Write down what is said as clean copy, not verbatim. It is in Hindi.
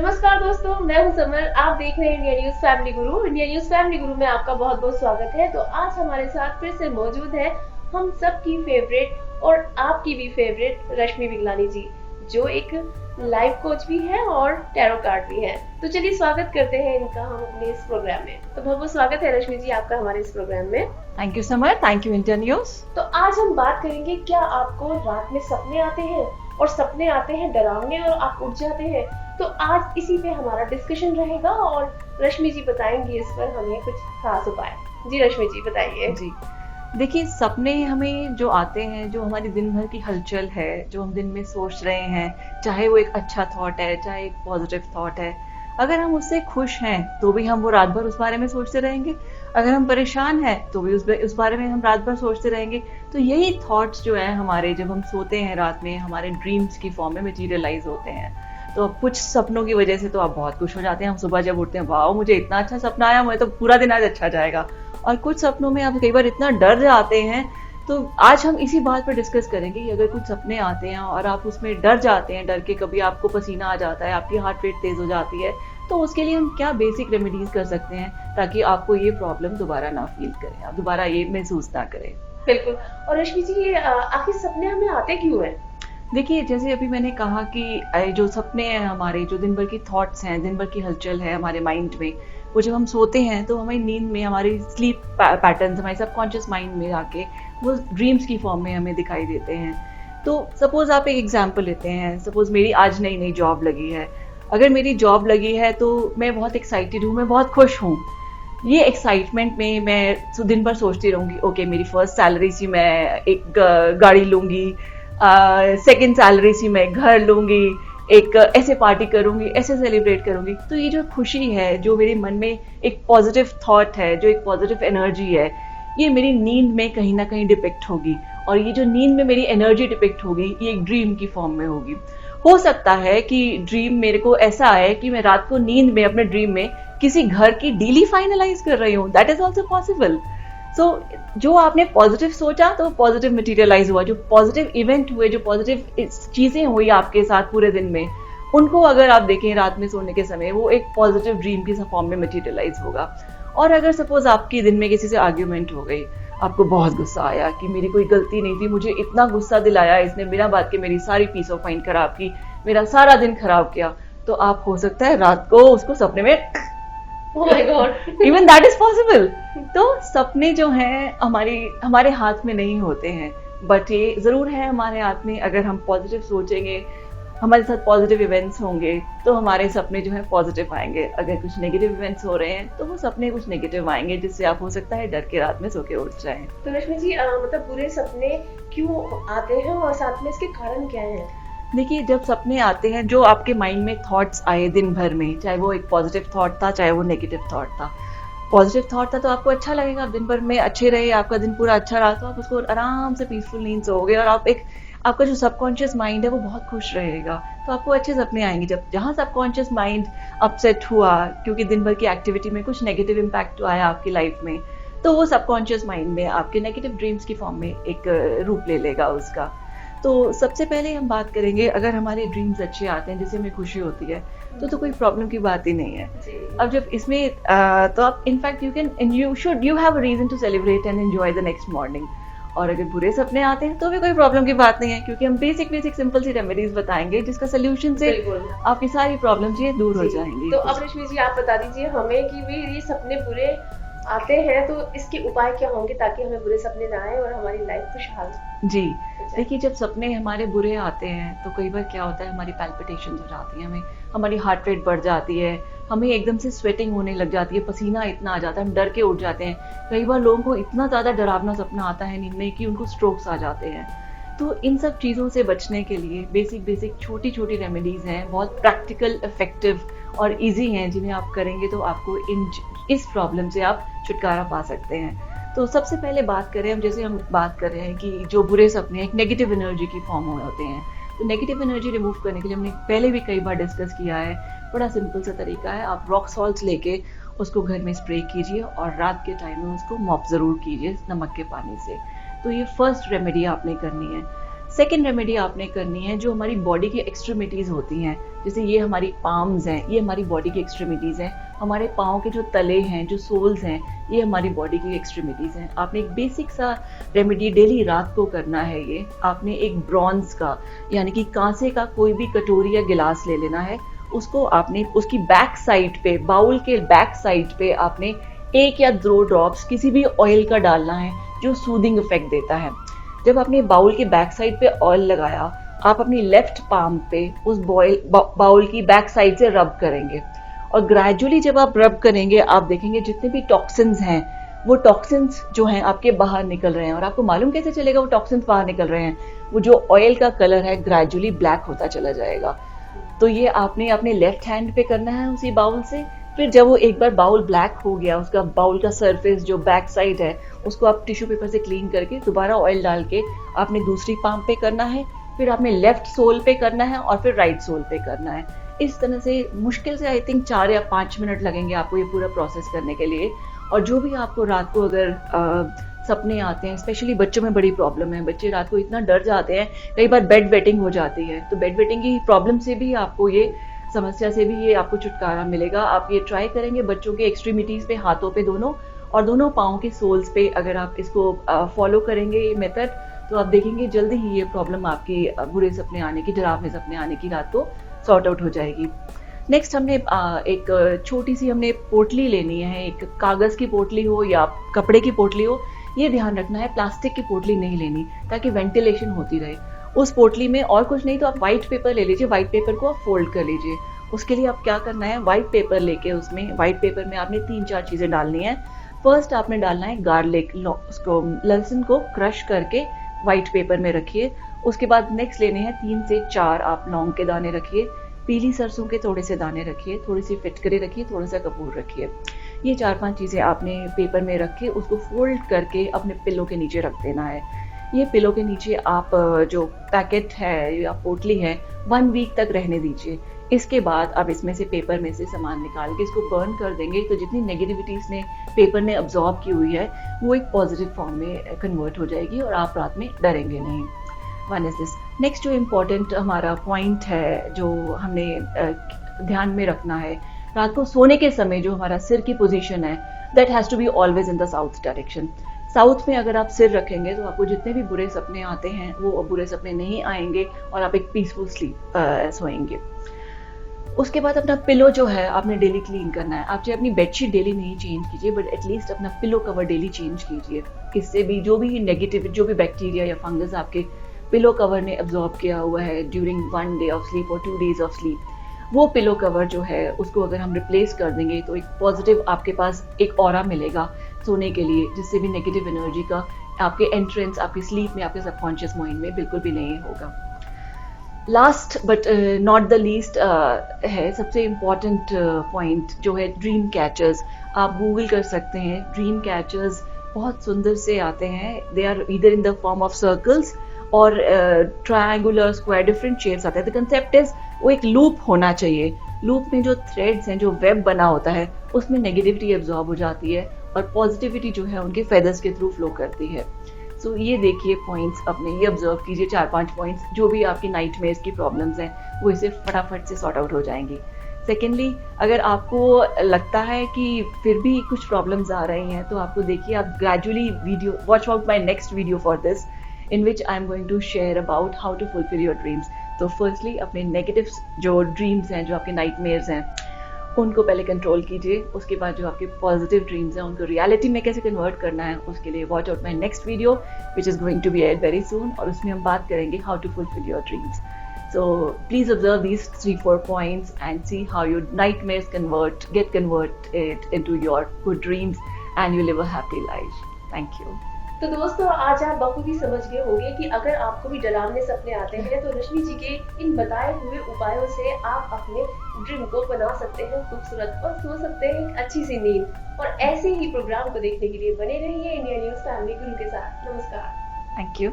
नमस्कार दोस्तों, मैं हूं समर। आप देख रहे हैं इंडिया न्यूज फैमिली गुरु। इंडिया न्यूज फैमिली गुरु में आपका बहुत बहुत स्वागत है। तो आज हमारे साथ फिर से मौजूद है हम सब की फेवरेट और आपकी भी फेवरेट रश्मि बिगलानी जी, जो एक लाइफ कोच भी है और टैरो कार्ड भी है। तो चलिए स्वागत करते हैं इनका हम अपने इस प्रोग्राम में। तो बहुत बहुत स्वागत है रश्मि जी आपका हमारे इस प्रोग्राम में। Thank you summer, thank you India news. तो आज हम बात करेंगे, क्या आपको रात में सपने आते हैं और सपने आते हैं डरावने और आप उठ जाते हैं? तो आज इसी पे हमारा डिस्कशन रहेगा और रश्मि जी बताएंगी इस पर हमें कुछ खास उपाय। जी रश्मि जी बताइए। जी देखिए, सपने हमें जो आते हैं, जो हमारी दिन भर की हलचल है, जो हम दिन में सोच रहे हैं, चाहे वो एक अच्छा थॉट है, चाहे एक पॉजिटिव थॉट है, अगर हम उससे खुश हैं तो भी हम वो रात भर उस बारे में सोचते रहेंगे। अगर हम परेशान हैं तो भी उस बारे में हम रात भर सोचते रहेंगे। तो यही थॉट्स जो है हमारे, जब हम सोते हैं रात में, हमारे ड्रीम्स की फॉर्म में मटीरियलाइज होते हैं। तो अब कुछ सपनों की वजह से तो आप बहुत खुश हो जाते हैं। हम सुबह जब उठते हैं, वाह मुझे इतना अच्छा सपना आया, मुझे तो पूरा दिन आज अच्छा जाएगा। और कुछ सपनों में आप कई बार इतना डर जाते हैं। तो आज हम इसी बात पर डिस्कस करेंगे कि अगर कुछ सपने आते हैं और आप उसमें डर जाते हैं, डर के कभी आपको पसीना आ जाता है, आपकी हार्ट रेट तेज हो जाती है, तो उसके लिए हम क्या बेसिक रेमेडीज कर सकते हैं ताकि आपको ये प्रॉब्लम दोबारा ना फील करें, आप दोबारा ये महसूस ना करें। बिल्कुल। और रश्मि जी, ये आखिर सपने हमें आते क्यों हैं? देखिए, जैसे अभी मैंने कहा कि जो सपने हैं हमारे, जो दिन भर की थॉट्स हैं, दिन भर की हलचल है हमारे माइंड में, वो जब हम सोते हैं तो हमारी नींद में, हमारी स्लीप पैटर्न्स हमारे सबकॉन्शियस माइंड में आके वो ड्रीम्स की फॉर्म में हमें दिखाई देते हैं। तो सपोज आप एक एग्जांपल लेते हैं, सपोज मेरी आज नई नई जॉब लगी है। अगर मेरी जॉब लगी है तो मैं बहुत एक्साइटेड हूँ, मैं बहुत खुश हूँ। ये एक्साइटमेंट में मैं दिन भर सोचती रहूंगी, ओके मेरी फर्स्ट सैलरी से मैं एक गाड़ी लूंगी, सेकेंड सैलरी से मैं घर लूंगी, एक ऐसे पार्टी करूंगी, ऐसे सेलिब्रेट करूंगी। तो ये जो खुशी है, जो मेरे मन में एक पॉजिटिव थॉट है, जो एक पॉजिटिव एनर्जी है, ये मेरी नींद में कहीं ना कहीं डिपिक्ट होगी। और ये जो नींद में मेरी एनर्जी डिपिक्ट होगी, ये एक ड्रीम की फॉर्म में होगी। हो सकता है कि ड्रीम मेरे को ऐसा आए कि मैं रात को नींद में अपने ड्रीम में किसी घर की डील फाइनलाइज कर रही हूँ। That is also possible. So जो आपने पॉजिटिव सोचा तो पॉजिटिव मटेरियलाइज हुआ। जो पॉजिटिव इवेंट हुए, जो पॉजिटिव चीजें हुई आपके साथ पूरे दिन में, उनको अगर आप देखें रात में सोने के समय, वो एक पॉजिटिव ड्रीम की फॉर्म में मटेरियलाइज होगा। और अगर सपोज आपकी दिन में किसी से आर्ग्यूमेंट हो गई, आपको बहुत गुस्सा आया कि मेरी कोई गलती नहीं थी, मुझे इतना गुस्सा दिलाया इसने, बिना बात के मेरी सारी पीस ऑफ माइंड खराब की, मेरा सारा दिन खराब किया, तो आप हो सकता है रात को उसको सपने में Oh my God! Even that is possible. तो सपने जो हैं हमारे हाथ में नहीं होते हैं, बट ये जरूर है हमारे हाथ में। अगर हम पॉजिटिव सोचेंगे, हमारे साथ पॉजिटिव इवेंट्स होंगे, तो हमारे सपने जो है पॉजिटिव आएंगे। अगर कुछ नेगेटिव इवेंट्स हो रहे हैं तो वो सपने कुछ नेगेटिव आएंगे, जिससे आप हो सकता है डर के रात में सो के उठ जाएं। तो रश्मि जी, मतलब बुरे सपने क्यों आते हैं और साथ में इसके कारण क्या हैं? देखिए, जब सपने आते हैं, जो आपके माइंड में थॉट्स आए दिन भर में, चाहे वो एक पॉजिटिव थॉट था, चाहे वो नेगेटिव थॉट था। पॉजिटिव थॉट था तो आपको अच्छा लगेगा, आप दिन भर में अच्छे रहे, आपका दिन पूरा अच्छा रहा, तो आप उसको आराम से पीसफुल नींद सोओगे और आपका जो सबकॉन्शियस माइंड है वो बहुत खुश रहेगा, तो आपको अच्छे सपने आएंगे। जहाँ सबकॉन्शियस माइंड अपसेट हुआ क्योंकि दिन भर की एक्टिविटी में कुछ नेगेटिव इम्पैक्ट आया आपकी लाइफ में, तो वो सबकॉन्शियस माइंड में आपके नेगेटिव ड्रीम्स की फॉर्म में एक रूप ले लेगा उसका। तो सबसे पहले हम बात करेंगे, अगर हमारे ड्रीम्स अच्छे आते हैं जिससे हमें खुशी होती है, तो कोई प्रॉब्लम की बात ही नहीं है। अब जब इसमें तो आप in fact you have a reason to celebrate and enjoy the next morning. और अगर बुरे सपने आते हैं तो भी कोई प्रॉब्लम की बात नहीं है, क्योंकि हम बेसिक सिंपल सी रेमेडीज बताएंगे जिसका सोल्यूशन से आपकी सारी प्रॉब्लम्स ये दूर हो जाएंगी। तो अब रश्मि जी आप बता दीजिए हमें कि भी ये सपने बुरे आते हैं तो इसके उपाय क्या होंगे ताकि हमें बुरे सपने ना आए और हमारी लाइफ खुशहाल। जी देखिए, जब सपने हमारे बुरे आते हैं तो कई बार क्या होता है, हमारी पैल्पिटेशन हो जाती है, हमारी हार्ट रेट बढ़ जाती है, हमें एकदम से स्वेटिंग होने लग जाती है, पसीना इतना आ जाता है, हम डर के उठ जाते हैं। कई बार लोगों को इतना ज़्यादा डरावना सपना आता है नींद में कि उनको स्ट्रोक्स आ जाते हैं। तो इन सब चीज़ों से बचने के लिए बेसिक छोटी छोटी रेमेडीज़ हैं, बहुत प्रैक्टिकल, इफेक्टिव और ईजी हैं, जिन्हें आप करेंगे तो आपको इस प्रॉब्लम से आप छुटकारा पा सकते हैं। तो सबसे पहले बात करें हम बात कर रहे हैं कि जो बुरे सपने एक नेगेटिव एनर्जी की फॉर्म में होते हैं, तो नेगेटिव एनर्जी रिमूव करने के लिए हमने पहले भी कई बार डिस्कस किया है। बड़ा सिंपल सा तरीका है, आप रॉक सॉल्ट लेके उसको घर में स्प्रे कीजिए और रात के टाइम में उसको मॉप ज़रूर कीजिए नमक के पानी से। तो ये फर्स्ट रेमेडी आपने करनी है। सेकेंड रेमेडी आपने करनी है जो हमारी बॉडी की एक्सट्रीमिटीज़ होती हैं, जैसे ये हमारी पाम्स हैं, ये हमारी बॉडी की एक्सट्रीमिटीज़ हैं, हमारे पाँव के जो तले हैं, जो सोल्स हैं, ये हमारी बॉडी की एक्सट्रीमिटीज़ हैं। आपने एक बेसिक सा रेमेडी डेली रात को करना है। ये आपने एक ब्रॉन्ज का यानी कि कांसे का कोई भी कटोरी या गिलास ले लेना है। उसको आपने उसकी बैक साइड पे, बाउल के बैक साइड पे आपने 1 या 2 ड्रॉप्स किसी भी ऑयल का डालना है जो सूदिंग इफेक्ट देता है। जब आपने बाउल के बैक साइड पे ऑयल लगाया, आप अपनी लेफ्ट पाम पे उस बाउल की बैक साइड से रब करेंगे और ग्रेजुअली जब आप रब करेंगे आप देखेंगे जितने भी टॉक्सिन्स हैं वो टॉक्सिन्स जो हैं आपके बाहर निकल रहे हैं। और आपको मालूम कैसे चलेगा वो टॉक्सिन्स बाहर निकल रहे हैं? वो जो ऑयल का कलर है ग्रेजुअली ब्लैक होता चला जाएगा। तो ये आपने अपने लेफ्ट हैंड पे करना है उसी बाउल से। फिर जब वो एक बार बाउल ब्लैक हो गया, उसका बाउल का सरफेस जो बैक साइड है उसको आप टिश्यू पेपर से क्लीन करके दोबारा ऑयल डाल के आपने दूसरी पाम पे करना है, फिर आपने लेफ्ट सोल पे करना है और फिर राइट सोल पे करना है। इस तरह से मुश्किल से आई थिंक 4 या 5 मिनट लगेंगे आपको ये पूरा प्रोसेस करने के लिए। और जो भी आपको रात को अगर सपने आते हैं, स्पेशली बच्चों में बड़ी प्रॉब्लम है, बच्चे रात को इतना डर जाते हैं, कई बार बेड वेटिंग हो जाती है, तो बेड वेटिंग की प्रॉब्लम से भी आपको ये समस्या से भी ये आपको छुटकारा मिलेगा। आप ये ट्राई करेंगे बच्चों के एक्सट्रीमिटीज़ पे, हाथों पे दोनों और दोनों पाँव के सोल्स पे अगर आप इसको फॉलो करेंगे ये मेथड, तो आप देखेंगे जल्दी ही ये प्रॉब्लम आपकी बुरे सपने आने की, डरावने सपने आने की रात को सॉर्ट आउट हो जाएगी। नेक्स्ट हमने एक छोटी सी हमने पोटली लेनी है, एक कागज़ की पोटली हो या कपड़े की पोटली हो। ये ध्यान रखना है प्लास्टिक की पोटली नहीं लेनी ताकि वेंटिलेशन होती रहे उस पोटली में। और कुछ नहीं तो आप व्हाइट पेपर ले लीजिए, व्हाइट पेपर को आप फोल्ड कर लीजिए। उसके लिए आप क्या करना है, व्हाइट पेपर लेके उसमें व्हाइट पेपर में आपने 3-4 चीज़ें डालनी है। फर्स्ट आपने डालना है गार्लिक, उसको लहसुन को क्रश करके व्हाइट पेपर में रखिए। उसके बाद नेक्स्ट लेने हैं 3 से 4 आप लौंग के दाने रखिए, पीली सरसों के थोड़े से दाने रखिए, थोड़ी सी फिटकरी रखिए, थोड़ा सा कपूर रखिए। ये 4-5 चीज़ें आपने पेपर में रख के उसको फोल्ड करके अपने पिलो के नीचे रख देना है। ये पिलो के नीचे आप जो पैकेट है या पोटली है 1 वीक तक रहने दीजिए। इसके बाद आप इसमें से पेपर में से सामान निकाल के इसको बर्न कर देंगे, तो जितनी नेगेटिविटीज़ ने पेपर ने अब्जॉर्ब की हुई है वो एक पॉजिटिव फॉर्म में कन्वर्ट हो जाएगी और आप रात में डरेंगे नहीं। One is this. नेक्स्ट जो इम्पोर्टेंट हमारा पॉइंट है जो हमने ध्यान में रखना है, रात को सोने के समय जो हमारा सिर की पोजीशन है that has to be always in the south direction. South में अगर आप सिर रखेंगे तो आपको जितने भी बुरे सपने आते हैं वो बुरे सपने नहीं आएंगे और आप एक पीसफुल स्लीप सोएंगे। उसके बाद अपना पिलो जो है आपने डेली क्लीन करना है। आप चाहे अपनी बेडशीट डेली नहीं चेंज कीजिए बट एटलीस्ट अपना पिलो कवर डेली चेंज कीजिए। इससे भी जो भी नेगेटिव, जो भी बैक्टीरिया या फंगस आपके पिलो कवर ने एब्जॉर्ब किया हुआ है ड्यूरिंग 1 डे ऑफ स्लीप और 2 डेज ऑफ स्लीप, वो पिलो कवर जो है उसको अगर हम रिप्लेस कर देंगे तो एक पॉजिटिव आपके पास एक ऑरा मिलेगा सोने के लिए, जिससे भी नेगेटिव एनर्जी का आपके एंट्रेंस आपकी स्लीप में, आपके सबकॉन्शियस माइंड में बिल्कुल भी नहीं होगा। Last but not the least है सबसे इम्पॉर्टेंट पॉइंट जो है ड्रीम कैचर्स। आप गूगल कर सकते हैं, ड्रीम कैचर्स बहुत सुंदर से आते हैं। They are either in the form of circles और ट्रायंगुलर, स्क्वायर, डिफरेंट शेप्स आते हैं। द कंसेप्ट इज वो एक लूप होना चाहिए। लूप में जो थ्रेड्स हैं, जो वेब बना होता है, उसमें नेगेटिविटी एब्जॉर्ब हो जाती है और पॉजिटिविटी जो है उनके फेदर्स के थ्रू फ्लो करती है। सो ये देखिए पॉइंट्स अपने, ये ऑब्जर्व कीजिए 4-5 पॉइंट्स, जो भी आपकी नाइटमेयर्स की प्रॉब्लम्स हैं वो इसे फटाफट से सॉर्ट आउट हो जाएंगी। सेकेंडली, अगर आपको लगता है कि फिर भी कुछ प्रॉब्लम्स आ रही हैं तो आपको देखिए, आप gradually video watch out my next video for this in which I am going to share about how to fulfill your dreams. तो फर्स्टली अपने नेगेटिव जो ड्रीम्स हैं, जो आपके नाइटमेयर्स हैं, उनको पहले कंट्रोल कीजिए। उसके बाद जो आपके पॉजिटिव ड्रीम्स हैं उनको रियलिटी में कैसे कन्वर्ट करना है, उसके लिए watch out my next video which is going to be aired very soon, और उसमें हम बात करेंगे how to fulfil your dreams. So please observe these 3-4 points and see how your nightmares get converted into your good dreams and you live a happy life. Thank you. तो दोस्तों, आज आप बखूबी समझ गए होंगे कि अगर आपको भी डरावने सपने आते हैं तो रश्मि जी के इन बताए हुए उपायों से आप अपने ड्रीम को बना सकते हैं खूबसूरत और सो सकते हैं एक अच्छी सी नींद। और ऐसे ही प्रोग्राम को देखने के लिए बने रहिए इंडिया न्यूज़ फैमिली गुरु के साथ। नमस्कार। Thank you.